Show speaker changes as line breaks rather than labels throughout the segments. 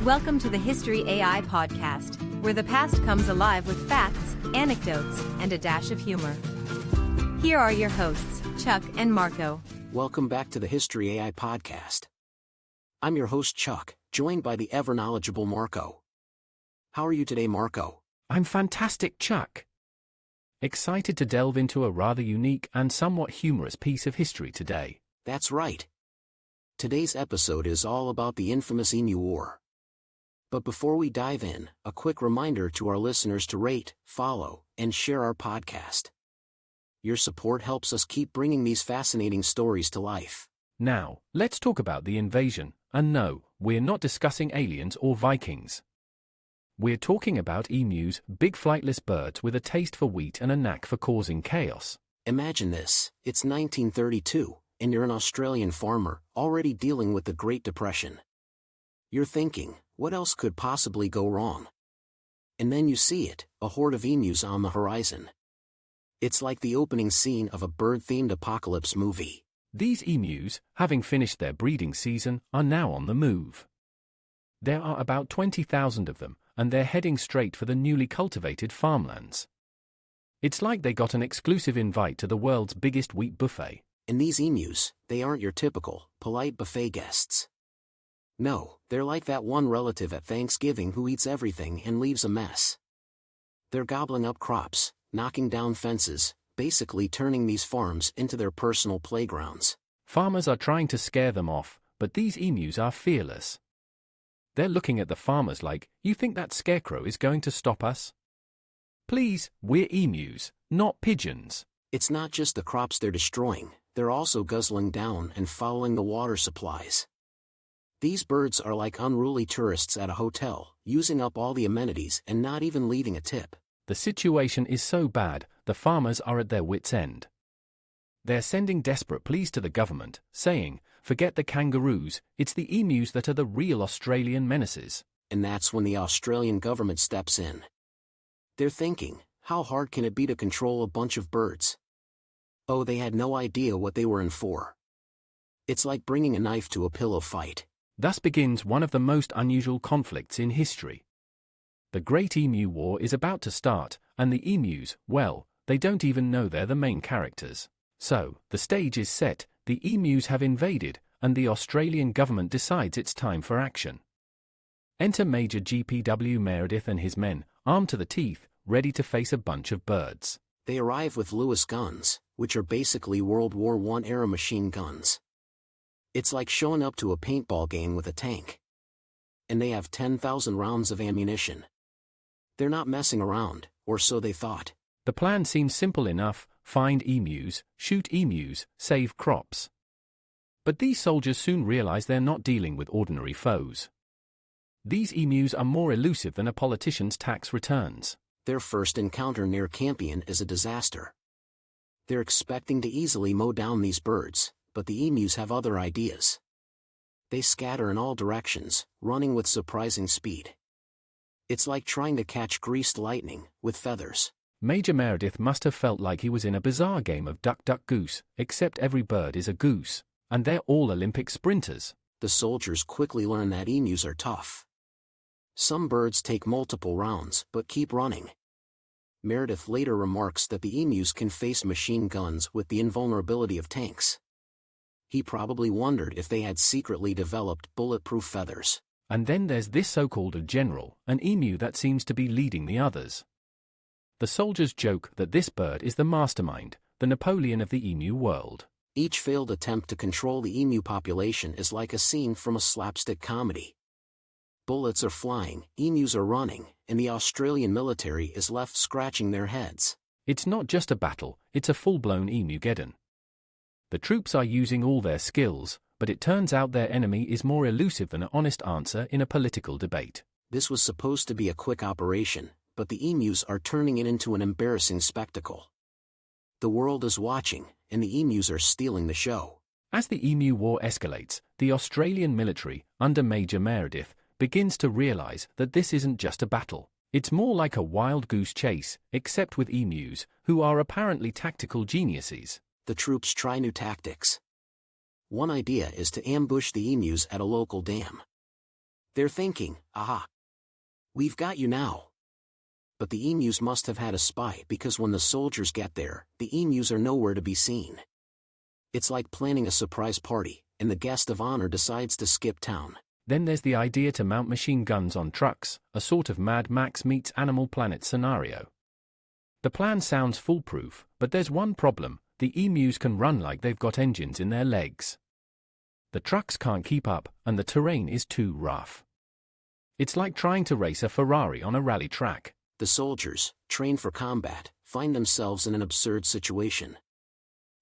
Welcome to the History AI podcast, where the past comes alive with facts, anecdotes, and a dash of humor. Here are your hosts, Chuck and Marco.
Welcome back to the History AI podcast. I'm your host Chuck, joined by the ever-knowledgeable Marco. How are you today, Marco?
I'm fantastic, Chuck. Excited to delve into a rather unique and somewhat humorous piece of history today.
That's right. Today's episode is all about the infamous Emu War. But before we dive in, a quick reminder to our listeners to rate, follow, and share our podcast. Your support helps us keep bringing these fascinating stories to life.
Now, let's talk about the invasion, and no, we're not discussing aliens or Vikings. We're talking about emus, big flightless birds with a taste for wheat and a knack for causing chaos.
Imagine this, it's 1932, and you're an Australian farmer, already dealing with the Great Depression. You're thinking, what else could possibly go wrong? And then you see it, a horde of emus on the horizon. It's like the opening scene of a bird-themed apocalypse movie.
These emus, having finished their breeding season, are now on the move. There are about 20,000 of them, and they're heading straight for the newly cultivated farmlands. It's like they got an exclusive invite to the world's biggest wheat buffet.
And these emus, they aren't your typical, polite buffet guests. No, they're like that one relative at Thanksgiving who eats everything and leaves a mess. They're gobbling up crops, knocking down fences, basically turning these farms into their personal playgrounds.
Farmers are trying to scare them off, but these emus are fearless. They're looking at the farmers like, you think that scarecrow is going to stop us? Please, we're emus, not pigeons.
It's not just the crops they're destroying, they're also guzzling down and fouling the water supplies. These birds are like unruly tourists at a hotel, using up all the amenities and not even leaving a tip.
The situation is so bad, the farmers are at their wits' end. They're sending desperate pleas to the government, saying, forget the kangaroos, it's the emus that are the real Australian menaces.
And that's when the Australian government steps in. They're thinking, how hard can it be to control a bunch of birds? Oh, they had no idea what they were in for. It's like bringing a knife to a pillow fight.
Thus begins one of the most unusual conflicts in history. The Great Emu War is about to start, and the emus, well, they don't even know they're the main characters. So, the stage is set, the emus have invaded, and the Australian government decides it's time for action. Enter Major GPW Meredith and his men, armed to the teeth, ready to face a bunch of birds.
They arrive with Lewis guns, which are basically World War I-era machine guns. It's like showing up to a paintball game with a tank. And they have 10,000 rounds of ammunition. They're not messing around, or so they thought.
The plan seems simple enough, find emus, shoot emus, save crops. But these soldiers soon realize they're not dealing with ordinary foes. These emus are more elusive than a politician's tax returns.
Their first encounter near Campion is a disaster. They're expecting to easily mow down these birds, but the emus have other ideas. They scatter in all directions, running with surprising speed. It's like trying to catch greased lightning, with feathers.
Major Meredith must have felt like he was in a bizarre game of duck duck goose, except every bird is a goose, and they're all Olympic sprinters.
The soldiers quickly learn that emus are tough. Some birds take multiple rounds, but keep running. Meredith later remarks that the emus can face machine guns with the invulnerability of tanks. He probably wondered if they had secretly developed bulletproof feathers.
And then there's this so-called general, an emu that seems to be leading the others. The soldiers joke that this bird is the mastermind, the Napoleon of the emu world.
Each failed attempt to control the emu population is like a scene from a slapstick comedy. Bullets are flying, emus are running, and the Australian military is left scratching their heads.
It's not just a battle, it's a full-blown emu-geddon. The troops are using all their skills, but it turns out their enemy is more elusive than an honest answer in a political debate.
This was supposed to be a quick operation, but the emus are turning it into an embarrassing spectacle. The world is watching, and the emus are stealing the show.
As the Emu War escalates, the Australian military, under Major Meredith, begins to realize that this isn't just a battle. It's more like a wild goose chase, except with emus, who are apparently tactical geniuses.
The troops try new tactics. One idea is to ambush the emus at a local dam. They're thinking, aha! We've got you now. But the emus must have had a spy because when the soldiers get there, the emus are nowhere to be seen. It's like planning a surprise party, and the guest of honor decides to skip town.
Then there's the idea to mount machine guns on trucks, a sort of Mad Max meets Animal Planet scenario. The plan sounds foolproof, but there's one problem: the emus can run like they've got engines in their legs. The trucks can't keep up, and the terrain is too rough. It's like trying to race a Ferrari on a rally track.
The soldiers, trained for combat, find themselves in an absurd situation.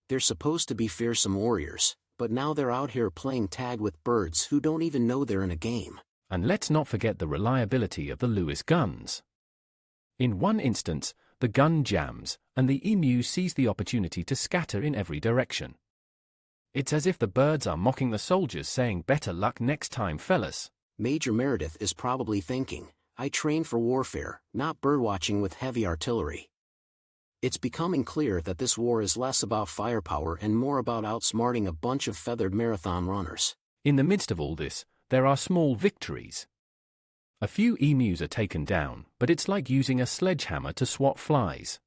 They're supposed to be fearsome warriors, but now they're out here playing tag with birds who don't even know they're in a game.
And let's not forget the reliability of the Lewis guns. In one instance, the gun jams, and the emu sees the opportunity to scatter in every direction. It's as if the birds are mocking the soldiers, saying, "Better luck next time, fellas."
Major Meredith is probably thinking, I train for warfare, not birdwatching with heavy artillery. It's becoming clear that this war is less about firepower and more about outsmarting a bunch of feathered marathon runners.
In the midst of all this, there are small victories. A few emus are taken down, but it's like using a sledgehammer to swat flies.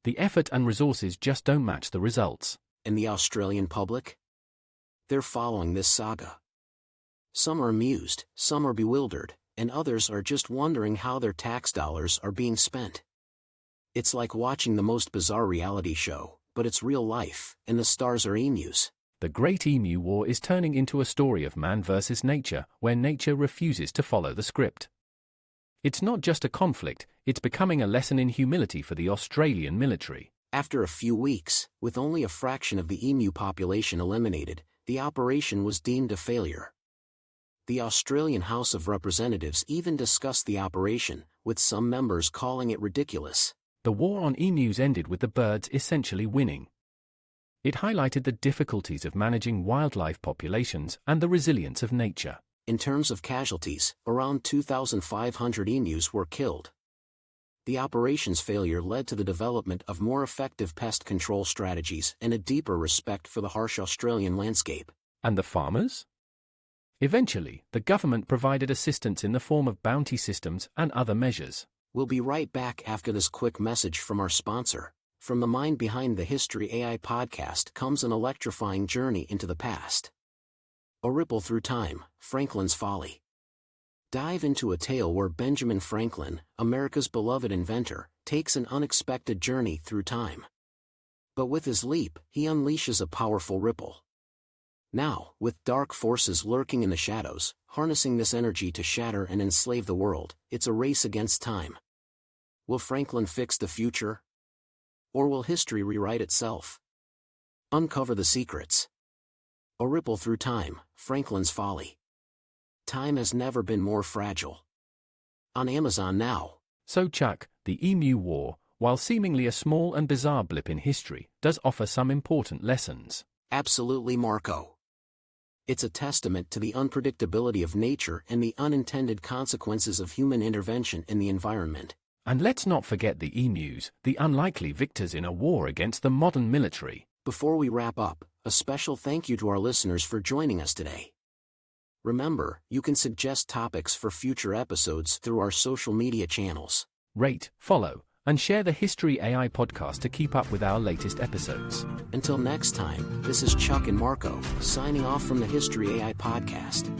The effort and resources just don't match the results.
And the Australian public? They're following this saga. Some are amused, some are bewildered, and others are just wondering how their tax dollars are being spent. It's like watching the most bizarre reality show, but it's real life, and the stars are emus.
The Great Emu War is turning into a story of man versus nature, where nature refuses to follow the script. It's not just a conflict, it's becoming a lesson in humility for the Australian military.
After a few weeks, with only a fraction of the emu population eliminated, the operation was deemed a failure. The Australian House of Representatives even discussed the operation, with some members calling it ridiculous.
The war on emus ended with the birds essentially winning. It highlighted the difficulties of managing wildlife populations and the resilience of nature.
In terms of casualties, around 2,500 emus were killed. The operation's failure led to the development of more effective pest control strategies and a deeper respect for the harsh Australian landscape.
And the farmers? Eventually, the government provided assistance in the form of bounty systems and other measures.
We'll be right back after this quick message from our sponsor. From the mind behind the History AI podcast comes an electrifying journey into the past. A ripple through time, Franklin's Folly. Dive into a tale where Benjamin Franklin, America's beloved inventor, takes an unexpected journey through time. But with his leap, he unleashes a powerful ripple. Now, with dark forces lurking in the shadows, harnessing this energy to shatter and enslave the world, it's a race against time. Will Franklin fix the future? Or will history rewrite itself? Uncover the secrets. A ripple through time, Franklin's Folly. Time has never been more fragile. On Amazon now.
So Chuck, the Emu War, while seemingly a small and bizarre blip in history, does offer some important lessons.
Absolutely, Marco. It's a testament to the unpredictability of nature and the unintended consequences of human intervention in the environment.
And let's not forget the emus, the unlikely victors in a war against the modern military.
Before we wrap up, a special thank you to our listeners for joining us today. Remember, you can suggest topics for future episodes through our social media channels.
Rate, follow, and share the History AI podcast to keep up with our latest episodes.
Until next time, this is Chuck and Marco, signing off from the History AI podcast.